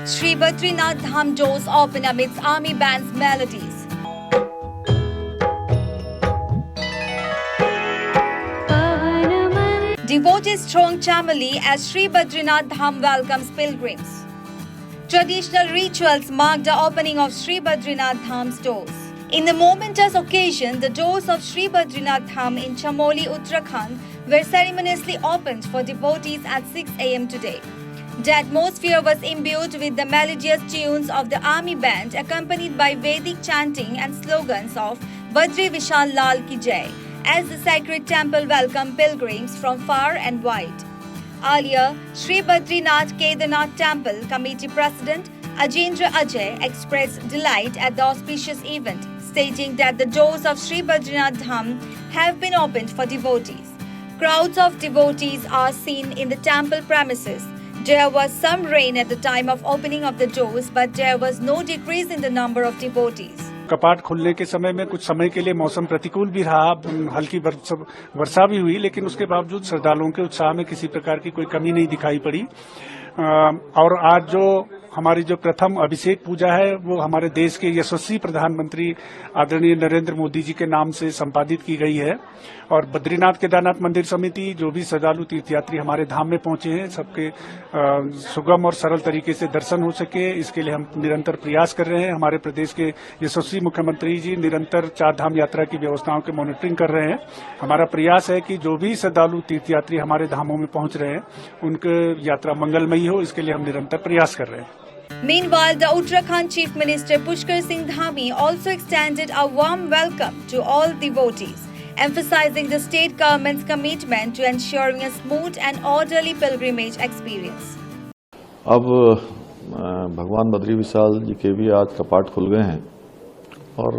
Sri Badrinath Dham doors open amidst army band's melodies. Devotees throng Chamali as Sri Badrinath Dham welcomes pilgrims. Traditional rituals mark the opening of Sri Badrinath Dham's doors. In the momentous occasion, the doors of Sri Badrinath Dham in Chamoli, Uttarakhand were ceremoniously opened for devotees at 6 a.m. today. The atmosphere was imbued with the melodious tunes of the army band, accompanied by Vedic chanting and slogans of Badri Vishal Lal Ki Jai, as the sacred temple welcomed pilgrims from far and wide. Earlier, Sri Badrinath Kedarnath Temple Committee President Ajendra Ajay expressed delight at the auspicious event, stating that the doors of Sri Badrinath Dham have been opened for devotees. Crowds of devotees are seen in the temple premises. There was some rain at the time of opening of the doors, but there was no decrease in the number of devotees. कपाट खुलने के समय में कुछ समय के लिए मौसम प्रतिकूल भी रहा, हल्की वर्षा भी हुई, लेकिन उसके बावजूद श्रद्धालुओं के उत्साह में किसी प्रकार की कोई कमी नहीं दिखाई पड़ी। और आज जो हमारी जो प्रथम अभिषेक पूजा है वो हमारे देश के यशस्वी प्रधानमंत्री आदरणीय नरेंद्र मोदी जी के नाम से संपादित की गई है। और बद्रीनाथ केदारनाथ मंदिर समिति जो भी श्रद्धालु तीर्थयात्री हमारे धाम में पहुंचे हैं, सबके सुगम और सरल तरीके से दर्शन हो सके, इसके लिए हम निरंतर प्रयास कर रहे हैं। हमारे प्रदेश के यशस्वी मुख्यमंत्री जी निरंतर 4 धाम यात्रा की व्यवस्थाओं की मॉनिटरिंग कर रहे हैं। हमारा प्रयास है कि जो भी श्रद्धालु तीर्थयात्री हमारे धामों में पहुंच रहे हैं उनकी यात्रा मंगलमयी हो, इसके लिए हम निरंतर प्रयास कर रहे हैं। Meanwhile, the Uttarakhand Chief Minister Pushkar Singh Dhami also extended a warm welcome to all devotees, emphasizing the state government's commitment to ensuring a smooth and orderly pilgrimage experience. अब भगवान बद्री विशाल जी के भी आज कपाट खुल गए हैं और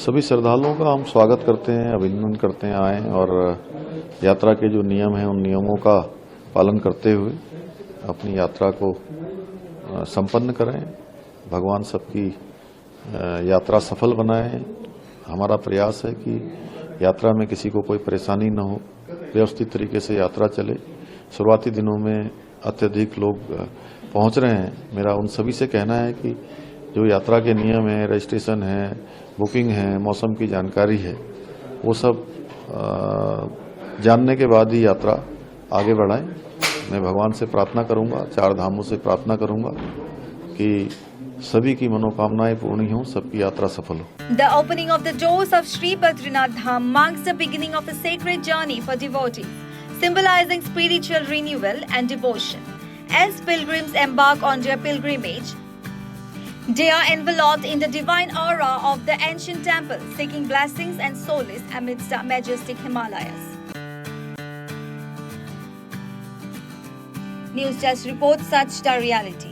सभी श्रद्धालुओं का हम स्वागत करते हैं, अभिनंदन करते हैं आए और यात्रा के जो नियम हैं उन नियमों का पालन करते हुए अपनी यात्रा को संपन्न करें। भगवान सबकी यात्रा सफल बनाए। हमारा प्रयास है कि यात्रा में किसी को कोई परेशानी न हो, व्यवस्थित तरीके से यात्रा चले। शुरुआती दिनों में अत्यधिक लोग पहुंच रहे हैं। मेरा उन सभी से कहना है कि जो यात्रा के नियम है, रजिस्ट्रेशन है, बुकिंग है, मौसम की जानकारी है, वो सब जानने के बाद ही यात्रा आगे बढ़ाएं। मैं भगवान से प्रार्थना करूंगा, 4 धामों से प्रार्थना करूंगा कि सभी की मनोकामनाएं पूर्ण हों, सबकी यात्रा सफल हो। The opening of the doors of Sri Badrinath Dham marks the beginning of a sacred journey for devotees, symbolizing spiritual renewal and devotion. As pilgrims embark on their pilgrimage, they are enveloped in the divine aura of the ancient temple, seeking blessings and solace amidst the majestic Himalayas. News Desk reports such the reality.